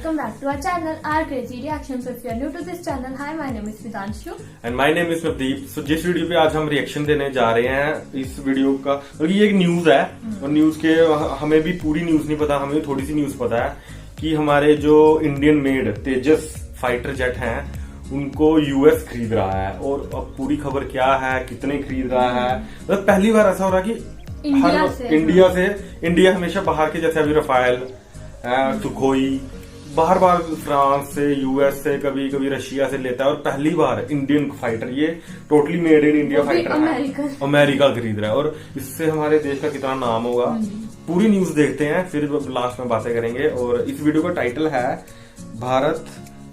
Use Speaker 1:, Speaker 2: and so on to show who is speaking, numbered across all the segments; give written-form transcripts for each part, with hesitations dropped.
Speaker 1: welcome back to our channel, our crazy reactions. So if you are new to this channel, hi, my name is Vidanshu.
Speaker 2: And my name is Navdeep. So जिस video पे आज हम reaction देने जा रहे हैं, इस video का बल्कि ये एक न्यूज है और न्यूज के हमें भी पूरी न्यूज नहीं पता, हमें थोड़ी सी न्यूज पता है कि हमारे जो इंडियन मेड तेजस फाइटर जेट हैं उनको यूएस खरीद रहा है। और अब पूरी खबर क्या है, कितने खरीद रहा है, मतलब पहली बार ऐसा हो रहा है कि इंडिया हमेशा बाहर के, जैसे अभी रफाल, सुखोई बार बार फ्रांस से, यूएस से, कभी कभी रशिया से लेता है, और पहली बार इंडियन फाइटर, ये totally made in India fighter है, अमेरिका खरीद रहा है। और इससे हमारे देश का कितना नाम होगा, पूरी न्यूज देखते हैं, फिर लास्ट में बातें करेंगे। और इस वीडियो का टाइटल है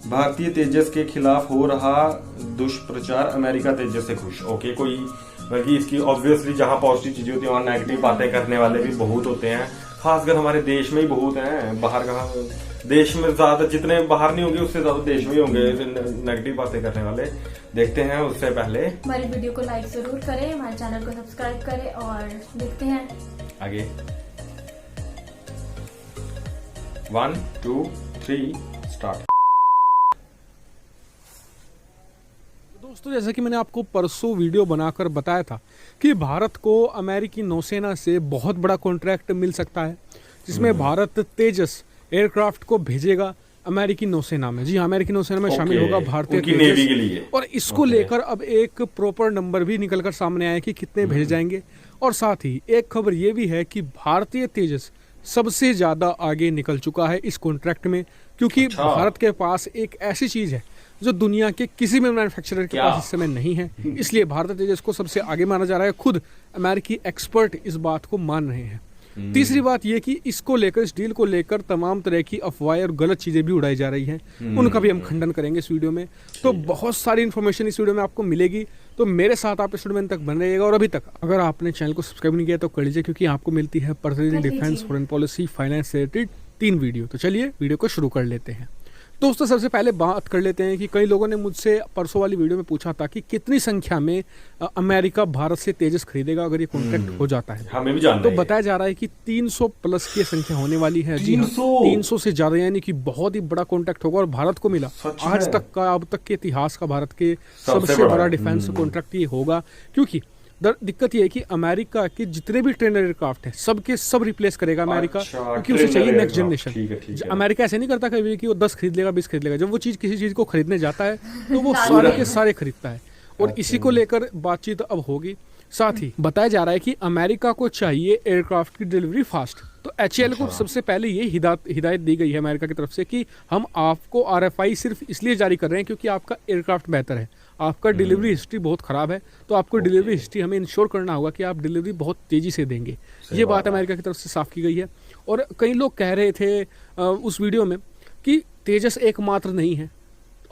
Speaker 2: भारतीय तेजस के खिलाफ हो रहा दुष्प्रचार, अमेरिका तेजस से खुश। ओके, कोई बल्कि इसकी ऑब्वियसली जहां पॉजिटिव चीजें होती है वहां नेगेटिव बातें करने वाले भी बहुत होते हैं, खासकर हमारे देश में ही बहुत हैं। बाहर कहाँ, देश में ज्यादा, जितने बाहर नहीं होंगे उससे ज्यादा देश में ही होंगे नेगेटिव बातें करने वाले। देखते हैं, उससे पहले
Speaker 1: हमारी वीडियो को लाइक जरूर करें, हमारे चैनल को सब्सक्राइब करें और देखते हैं
Speaker 2: आगे। 1 2 3 स्टार्ट।
Speaker 3: दोस्तों, जैसा कि मैंने आपको परसों वीडियो बनाकर बताया था कि भारत को अमेरिकी नौसेना से बहुत बड़ा कॉन्ट्रैक्ट मिल सकता है, जिसमें भारत तेजस एयरक्राफ्ट को भेजेगा अमेरिकी नौसेना में। जी हाँ, अमेरिकी नौसेना में शामिल होगा भारतीय
Speaker 2: नेवी के लिए।
Speaker 3: और इसको लेकर अब एक प्रॉपर नंबर भी निकलकर सामने आया कि कितने भेजे जाएंगे। और साथ ही एक खबर ये भी है कि भारतीय तेजस सबसे ज्यादा आगे निकल चुका है इस कॉन्ट्रैक्ट में, क्योंकि भारत के पास एक ऐसी चीज है जो दुनिया के किसी भी मैन्युफैक्चरर के पास इस समय नहीं है। इसलिए भारतीय तेजस को सबसे आगे माना जा रहा है। खुद अमेरिकी एक्सपर्ट इस बात को मान रहे हैं। तीसरी बात यह कि इसको लेकर, इस डील को लेकर तमाम तरह की अफवाहें और गलत चीजें भी उड़ाई जा रही हैं, उनका भी हम खंडन करेंगे इस वीडियो में। तो बहुत सारी इन्फॉर्मेशन इस वीडियो में आपको मिलेगी, तो मेरे साथ आप इस वीडियो में तक बन रहिएगा। और अभी तक अगर आपने चैनल को सब्सक्राइब नहीं किया तो कर लीजिए, क्योंकि आपको मिलती है प्रतिदिन डिफेंस, फॉरेन पॉलिसी, फाइनेंस से रिलेटेड 3 वीडियो। तो चलिए वीडियो को शुरू कर लेते हैं। दोस्तों, सबसे पहले बात कर लेते हैं कि कई लोगों ने मुझसे परसों वाली वीडियो में पूछा था कि कितनी संख्या में अमेरिका भारत से तेजस खरीदेगा अगर ये कॉन्ट्रैक्ट हो जाता है।
Speaker 2: हमें भी जानना
Speaker 3: तो बताया जा रहा है कि 300 प्लस की संख्या होने वाली है। जी हाँ, 300 से ज्यादा, यानी कि बहुत ही बड़ा कॉन्ट्रैक्ट होगा। और भारत को मिला आज तक का, अब तक के इतिहास का भारत के सबसे बड़ा डिफेंस कॉन्ट्रैक्ट ये होगा। क्योंकि दिक्कत ये है कि अमेरिका के जितने भी ट्रेनर एयरक्राफ्ट हैं सबके सब रिप्लेस करेगा अमेरिका, क्योंकि उसे चाहिए नेक्स्ट जनरेशन। अमेरिका ऐसे नहीं करता कभी कि वो 10 खरीद लेगा, 20 खरीद लेगा। जब वो चीज किसी चीज को खरीदने जाता है तो वो सारे के सारे खरीदता है। और इसी को लेकर बातचीत अब होगी। साथ ही बताया जा रहा है कि अमेरिका को चाहिए एयरक्राफ्ट की डिलीवरी फास्ट। तो एचएएल को सबसे पहले ये हिदायत दी गई है अमेरिका की तरफ से कि हम आपको आरएफआई सिर्फ इसलिए जारी कर रहे हैं क्योंकि आपका एयरक्राफ्ट बेहतर है, आपका डिलीवरी हिस्ट्री बहुत खराब है, तो आपको डिलीवरी हिस्ट्री हमें इंश्योर करना होगा कि आप डिलीवरी बहुत तेजी से देंगे। ये बात अमेरिका की तरफ से साफ की गई है। और कई लोग कह रहे थे उस वीडियो में कि तेजस एकमात्र नहीं है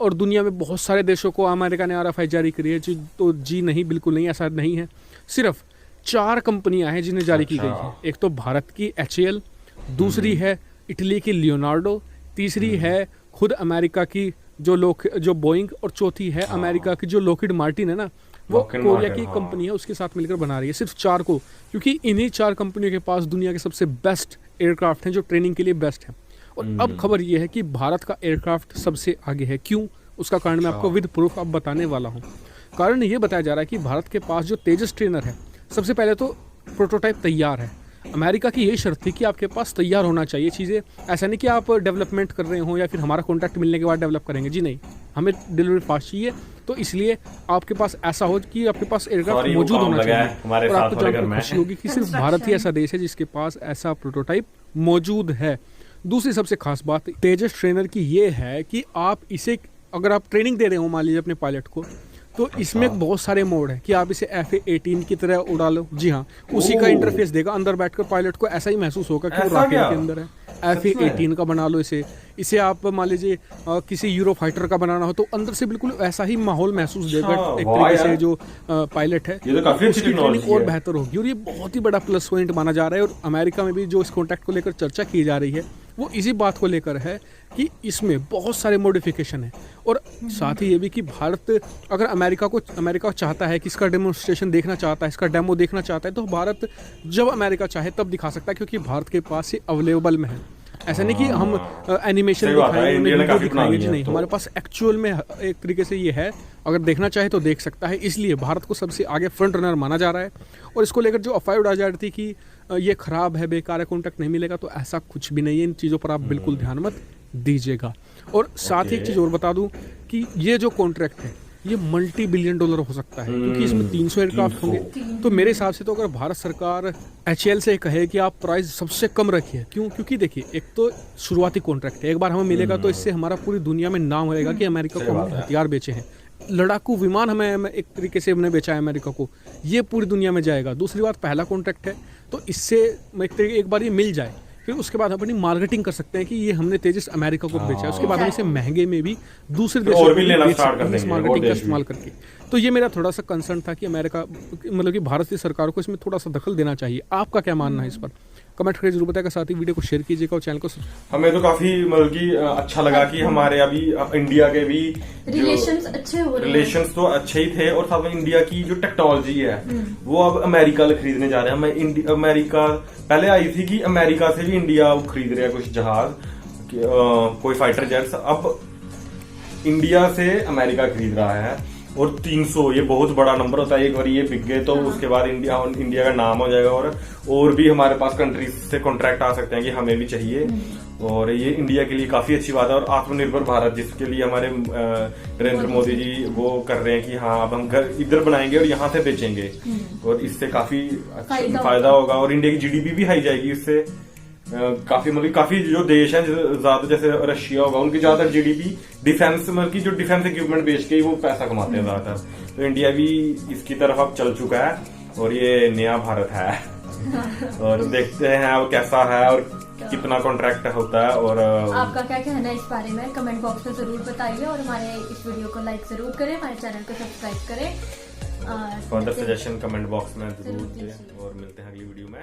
Speaker 3: और दुनिया में बहुत सारे देशों को अमेरिका ने आरएफआई जारी करी है। तो जी नहीं, बिल्कुल नहीं, ऐसा नहीं है। सिर्फ 4 कंपनियां हैं जिन्हें जारी की गई है। एक तो भारत की एचएएल, दूसरी है इटली की लियोनार्डो, तीसरी है खुद अमेरिका की जो बोइंग, और चौथी है अमेरिका की जो लॉकहीड मार्टिन है ना, वो कोरिया की कंपनी है, उसके साथ मिलकर बना रही है। सिर्फ 4 को, क्योंकि इन्हीं 4 कंपनियों के पास दुनिया के सबसे बेस्ट एयरक्राफ्ट हैं जो ट्रेनिंग के लिए बेस्ट हैं। और अब खबर यह है कि भारत का एयरक्राफ्ट सबसे आगे है। क्यों? उसका कारण मैं आपको विद प्रूफ अब बताने वाला हूँ। कारण ये बताया जा रहा है कि भारत के पास जो तेजस ट्रेनर है, सबसे पहले तो प्रोटोटाइप तैयार है। अमेरिका की यही शर्त थी कि आपके पास तैयार होना चाहिए चीज़ें। ऐसा नहीं कि आप डेवलपमेंट कर रहे हो या फिर हमारा कॉन्ट्रैक्ट मिलने के बाद डेवलप करेंगे। जी नहीं, हमें डिलीवरी फास्ट चाहिए। तो इसलिए आपके पास ऐसा हो कि आपके पास एयरक्राफ्ट मौजूद होना चाहिए। और आपको जानकर खुशी होगी कि सिर्फ भारत ही ऐसा देश है जिसके पास ऐसा प्रोटोटाइप मौजूद है। दूसरी सबसे खास बात तेजस ट्रेनर की ये है कि आप इसे, अगर आप ट्रेनिंग दे रहे हो मान लीजिए अपने पायलट को, तो इसमें बहुत सारे मोड है कि आप इसे FA-18 की तरह उड़ा लो। जी हाँ, उसी का इंटरफेस देगा। अंदर बैठकर पायलट को ऐसा ही महसूस होगा कि वो रॉकेट के अंदर है। FA-18 का बना लो इसे आप मान लीजिए किसी यूरो फाइटर का बनाना हो तो अंदर से बिल्कुल ऐसा ही माहौल महसूस देगा। एक तरीके से जो पायलट है उसकी ट्रेनिंग और बेहतर होगी। और ये बहुत ही बड़ा प्लस पॉइंट माना जा रहा है। और अमेरिका में भी जो इस कॉन्ट्रैक्ट को लेकर चर्चा की जा रही है वो इसी बात को लेकर है कि इसमें बहुत सारे मॉडिफिकेशन है। और साथ ही ये भी कि भारत अगर अमेरिका चाहता है कि इसका डेमोन्स्ट्रेशन देखना चाहता है, इसका डेमो देखना चाहता है, तो भारत जब अमेरिका चाहे तब दिखा सकता है, क्योंकि भारत के पास ये अवेलेबल में है। ऐसा नहीं कि हम एनिमेशन
Speaker 2: सही बात है,
Speaker 3: दिखाएंगे,
Speaker 2: इंडिया ने
Speaker 3: वीडियो
Speaker 2: काफी बना
Speaker 3: दिखाएंगे
Speaker 2: ली
Speaker 3: जी
Speaker 2: है
Speaker 3: नहीं,
Speaker 2: तो।
Speaker 3: हमारे पास एक्चुअल में एक तरीके से ये है, अगर देखना चाहे तो देख सकता है। इसलिए भारत को सबसे आगे फ्रंट रनर माना जा रहा है। और इसको लेकर जो अफवाह उड़ाई जा रही थी कि ये खराब है, बेकार है, कॉन्ट्रैक्ट नहीं मिलेगा, तो ऐसा कुछ भी नहीं है। इन चीज़ों पर आप बिल्कुल ध्यान मत दीजिएगा। और साथ ही एक चीज़ और बता दूं कि ये जो कॉन्ट्रैक्ट है ये मल्टी $1 बिलियन हो सकता है, क्योंकि इसमें 300 एयरक्राफ्ट होंगे। तो मेरे हिसाब से तो अगर भारत सरकार HAL से कहे कि आप प्राइस सबसे कम रखिए, क्यों? क्योंकि देखिए, एक तो शुरुआती कॉन्ट्रैक्ट है, एक बार हमें मिलेगा तो इससे हमारा पूरी दुनिया में नाम रहेगा कि अमेरिका को हमने हथियार बेचे हैं। लड़ाकू विमान हमें एक तरीके से हमने बेचा है अमेरिका को, ये पूरी दुनिया में जाएगा। दूसरी बात, पहला कॉन्ट्रैक्ट है, तो इससे एक बार ये मिल जाए, फिर उसके बाद हम अपनी मार्केटिंग कर सकते हैं कि ये हमने तेजस अमेरिका को बेचा है। उसके बाद हम इसे महंगे में भी दूसरे देशों
Speaker 2: और भी लेना स्टार्ट कर देंगे,
Speaker 3: मार्केटिंग का इस्तेमाल करके। तो ये मेरा थोड़ा सा कंसर्न था कि अमेरिका, मतलब कि भारत की सरकार को इसमें थोड़ा सा दखल देना चाहिए। आपका क्या मानना है इस पर? कमेंट करके जरूर बताएगा, साथ ही वीडियो को शेयर कीजिएगा और चैनल को
Speaker 2: हमें तो काफी मतलब कि अच्छा लगा कि हमारे अभी इंडिया के भी
Speaker 1: रिलेशंस अच्छे हो रहे हैं।
Speaker 2: रिलेशंस तो अच्छे ही थे, और साथ में इंडिया की जो टेक्नोलॉजी है वो अब अमेरिका से खरीदने जा रहे हैं। हमें अमेरिका पहले आई थी कि अमेरिका से भी इंडिया खरीद रहा है कुछ जहाज, कोई फाइटर जेट्स, अब इंडिया से अमेरिका खरीद रहा है। और 300 ये बहुत बड़ा नंबर होता है, एक बार ये बिक गए तो उसके बाद इंडिया का नाम हो जाएगा, और भी हमारे पास कंट्रीज से कॉन्ट्रैक्ट आ सकते हैं कि हमें भी चाहिए। और ये इंडिया के लिए काफी अच्छी बात है। और आत्मनिर्भर भारत जिसके लिए हमारे नरेंद्र मोदी जी वो कर रहे हैं कि हाँ अब हम घर इधर बनाएंगे और यहाँ से बेचेंगे, और इससे काफी फायदा होगा। और इंडिया की GDP भी हाई जाएगी इससे। काफी मतलब काफी जो देश है ज्यादा, जैसे रशिया होगा, उनकी ज्यादातर GDP डिफेंस, मतलब की जो डिफेंस इक्विपमेंट बेच के ही वो पैसा कमाते हैं ज्यादातर। तो इंडिया भी इसकी तरफ अब चल चुका है, और ये नया भारत है। और देखते हैं अब कैसा है और कितना कॉन्ट्रैक्ट होता है। और
Speaker 1: आपका क्या कहना है इस बारे में कमेंट बॉक्स में जरूर बताइए, और हमारे इस वीडियो को लाइक जरूर करें, हमारे चैनल को सब्सक्राइब करें।
Speaker 2: फर्दर सजेशन कमेंट बॉक्स में जरूर दें, और मिलते हैं अगली वीडियो में।